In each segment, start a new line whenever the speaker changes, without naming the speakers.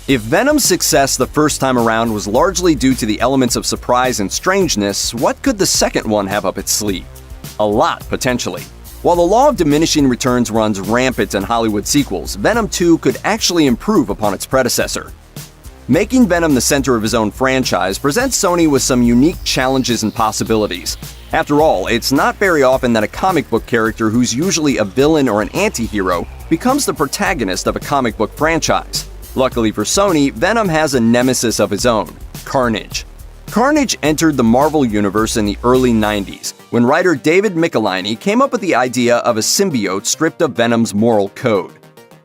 If Venom's success the first time around was largely due to the elements of surprise and strangeness, what could the second one have up its sleeve? A lot, potentially. While the law of diminishing returns runs rampant in Hollywood sequels, Venom 2 could actually improve upon its predecessor. Making Venom the center of his own franchise presents Sony with some unique challenges and possibilities. After all, it's not very often that a comic book character who's usually a villain or an anti-hero becomes the protagonist of a comic book franchise. Luckily for Sony, Venom has a nemesis of his own, Carnage. Carnage entered the Marvel Universe in the early 90s, when writer David Michelinie came up with the idea of a symbiote stripped of Venom's moral code.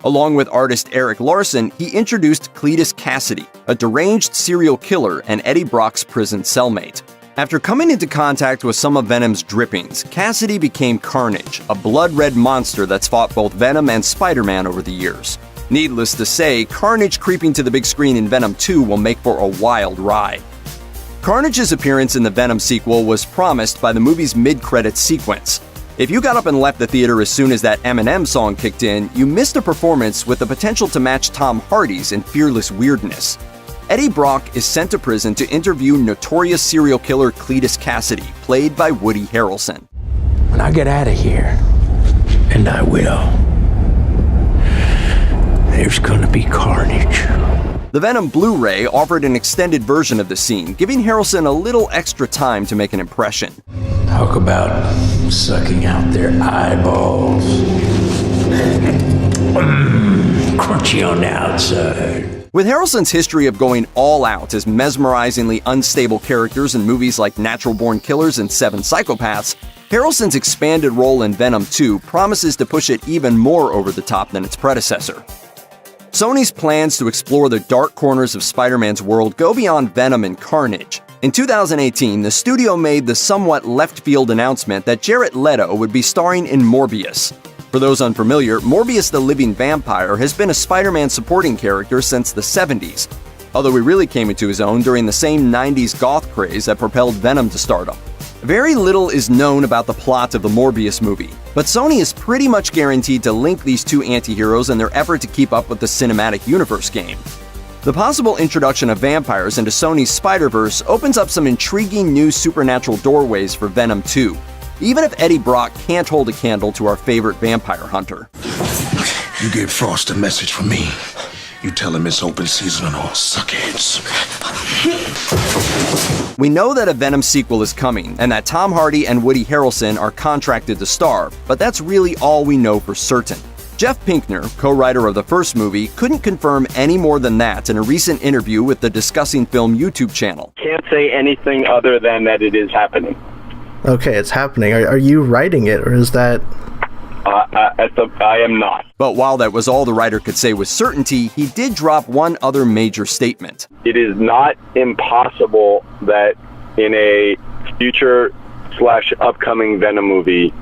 Along with artist Eric Larson, he introduced Cletus Cassidy, a deranged serial killer and Eddie Brock's prison cellmate. After coming into contact with some of Venom's drippings, Cassidy became Carnage, a blood-red monster that's fought both Venom and Spider-Man over the years. Needless to say, Carnage creeping to the big screen in Venom 2 will make for a wild ride. Carnage's appearance in the Venom sequel was promised by the movie's mid-credits sequence. If you got up and left the theater as soon as that Eminem song kicked in, you missed a performance with the potential to match Tom Hardy's in fearless weirdness. Eddie Brock is sent to prison to interview notorious serial killer Cletus Cassidy, played by Woody Harrelson.
When I get out of here, and I will, there's gonna be carnage.
The Venom Blu-ray offered an extended version of the scene, giving Harrelson a little extra time to make an impression.
Talk about sucking out their eyeballs. Crunchy on the outside.
With Harrelson's history of going all out as mesmerizingly unstable characters in movies like Natural Born Killers and Seven Psychopaths, Harrelson's expanded role in Venom 2 promises to push it even more over the top than its predecessor. Sony's plans to explore the dark corners of Spider-Man's world go beyond Venom and Carnage. In 2018, the studio made the somewhat left-field announcement that Jared Leto would be starring in Morbius. For those unfamiliar, Morbius the Living Vampire has been a Spider-Man supporting character since the 70s, although he really came into his own during the same 90s goth craze that propelled Venom to stardom. Very little is known about the plot of the Morbius movie, but Sony is pretty much guaranteed to link these two anti-heroes in their effort to keep up with the cinematic universe game. The possible introduction of vampires into Sony's Spider-Verse opens up some intriguing new supernatural doorways for Venom 2, even if Eddie Brock can't hold a candle to our favorite vampire hunter.
You give Frost a message from me. You tell him it's open season on all suckheads.
We know that a Venom sequel is coming, and that Tom Hardy and Woody Harrelson are contracted to star, but that's really all we know for certain. Jeff Pinkner, co-writer of the first movie, couldn't confirm any more than that in a recent interview with the Discussing Film YouTube channel.
Can't say anything other than that it is happening.
Okay, it's happening. Are you writing it, or is that...
I am not.
But while that was all the writer could say with certainty, he did drop one other major statement.
It is not impossible that in a future/upcoming Venom movie,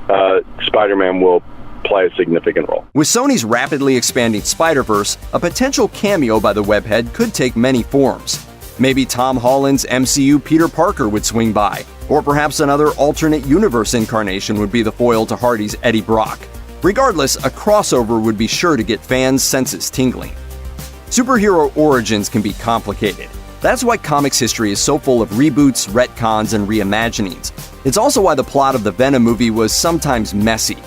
Spider-Man will play a significant role.
With Sony's rapidly expanding Spider-Verse, a potential cameo by the webhead could take many forms. Maybe Tom Holland's MCU Peter Parker would swing by, or perhaps another alternate universe incarnation would be the foil to Hardy's Eddie Brock. Regardless, a crossover would be sure to get fans' senses tingling. Superhero origins can be complicated. That's why comics history is so full of reboots, retcons, and reimaginings. It's also why the plot of the Venom movie was sometimes messy.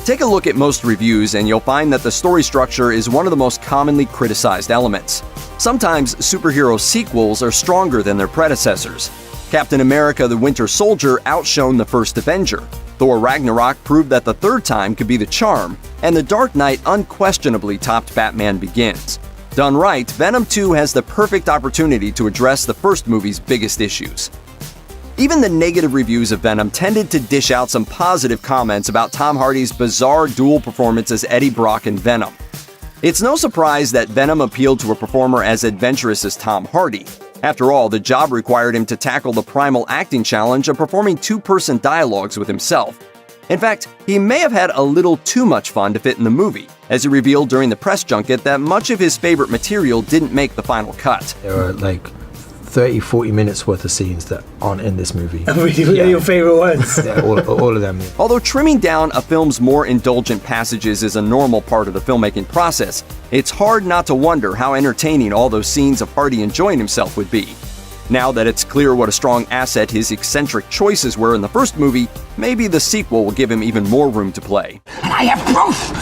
Take a look at most reviews and you'll find that the story structure is one of the most commonly criticized elements. Sometimes superhero sequels are stronger than their predecessors. Captain America: The Winter Soldier outshone the first Avenger. Thor: Ragnarok proved that the third time could be the charm, and The Dark Knight unquestionably topped Batman Begins. Done right, Venom 2 has the perfect opportunity to address the first movie's biggest issues. Even the negative reviews of Venom tended to dish out some positive comments about Tom Hardy's bizarre dual performance as Eddie Brock in Venom. It's no surprise that Venom appealed to a performer as adventurous as Tom Hardy. After all, the job required him to tackle the primal acting challenge of performing two-person dialogues with himself. In fact, he may have had a little too much fun to fit in the movie, as he revealed during the press junket that much of his favorite material didn't make the final cut.
There are like 30-40 minutes worth of scenes that aren't in this movie.
Really your favorite ones?
Yeah, all of them. Yeah.
Although trimming down a film's more indulgent passages is a normal part of the filmmaking process, it's hard not to wonder how entertaining all those scenes of Hardy enjoying himself would be. Now that it's clear what a strong asset his eccentric choices were in the first movie, maybe the sequel will give him even more room to play.
I have proof!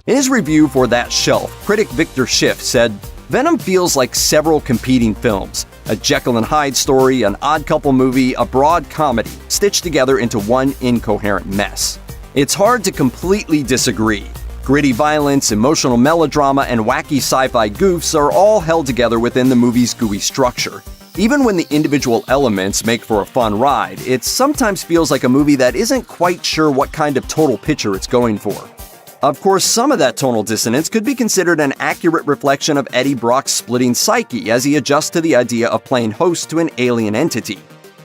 In his review for That Shelf, critic Victor Schiff said, Venom feels like several competing films, a Jekyll and Hyde story, an odd couple movie, a broad comedy, stitched together into one incoherent mess. It's hard to completely disagree. Gritty violence, emotional melodrama, and wacky sci-fi goofs are all held together within the movie's gooey structure. Even when the individual elements make for a fun ride, it sometimes feels like a movie that isn't quite sure what kind of total picture it's going for. Of course, some of that tonal dissonance could be considered an accurate reflection of Eddie Brock's splitting psyche as he adjusts to the idea of playing host to an alien entity.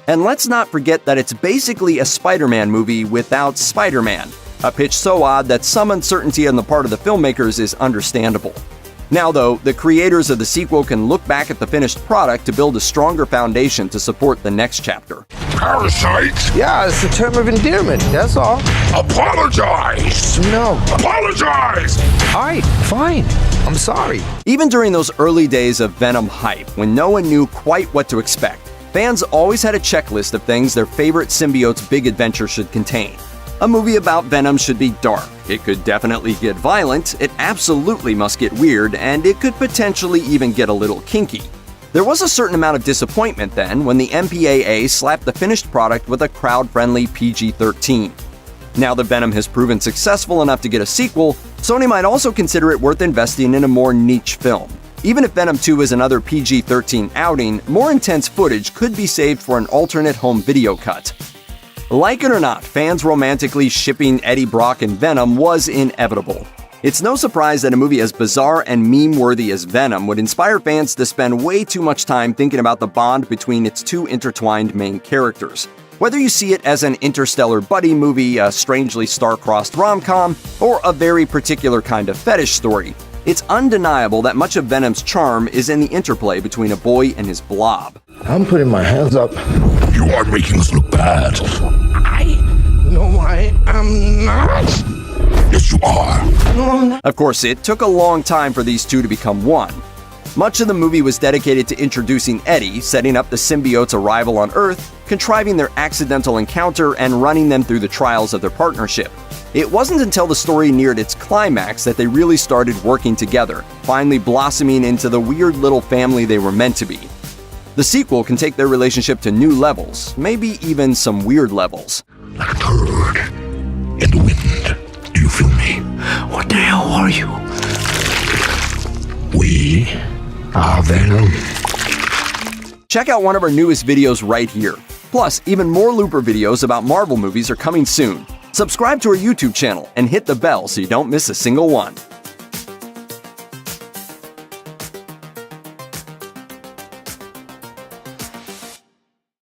And let's not forget that it's basically a Spider-Man movie without Spider-Man, a pitch so odd that some uncertainty on the part of the filmmakers is understandable. Now though, the creators of the sequel can look back at the finished product to build a stronger foundation to support the next chapter.
Parasite?
Yeah, it's a term of endearment, that's all.
Apologize!
No.
Apologize!
Alright, fine. I'm sorry.
Even during those early days of Venom hype, when no one knew quite what to expect, fans always had a checklist of things their favorite symbiote's big adventure should contain. A movie about Venom should be dark, it could definitely get violent, it absolutely must get weird, and it could potentially even get a little kinky. There was a certain amount of disappointment then when the MPAA slapped the finished product with a crowd-friendly PG-13. Now that Venom has proven successful enough to get a sequel, Sony might also consider it worth investing in a more niche film. Even if Venom 2 is another PG-13 outing, more intense footage could be saved for an alternate home video cut. Like it or not, fans romantically shipping Eddie Brock and Venom was inevitable. It's no surprise that a movie as bizarre and meme-worthy as Venom would inspire fans to spend way too much time thinking about the bond between its two intertwined main characters. Whether you see it as an interstellar buddy movie, a strangely star-crossed rom-com, or a very particular kind of fetish story, it's undeniable that much of Venom's charm is in the interplay between a boy and his blob.
I'm putting my hands up.
You are making us look bad.
No, I am not.
Yes, you are.
No, I'm not.
Of course, it took a long time for these two to become one. Much of the movie was dedicated to introducing Eddie, setting up the symbiote's arrival on Earth, contriving their accidental encounter, and running them through the trials of their partnership. It wasn't until the story neared its climax that they really started working together, finally blossoming into the weird little family they were meant to be. The sequel can take their relationship to new levels, maybe even some weird levels.
Like a turd in the wind. Do you feel me?
What the hell are you?
We are Venom.
Check out one of our newest videos right here. Plus, even more Looper videos about Marvel movies are coming soon. Subscribe to our YouTube channel and hit the bell so you don't miss a single one.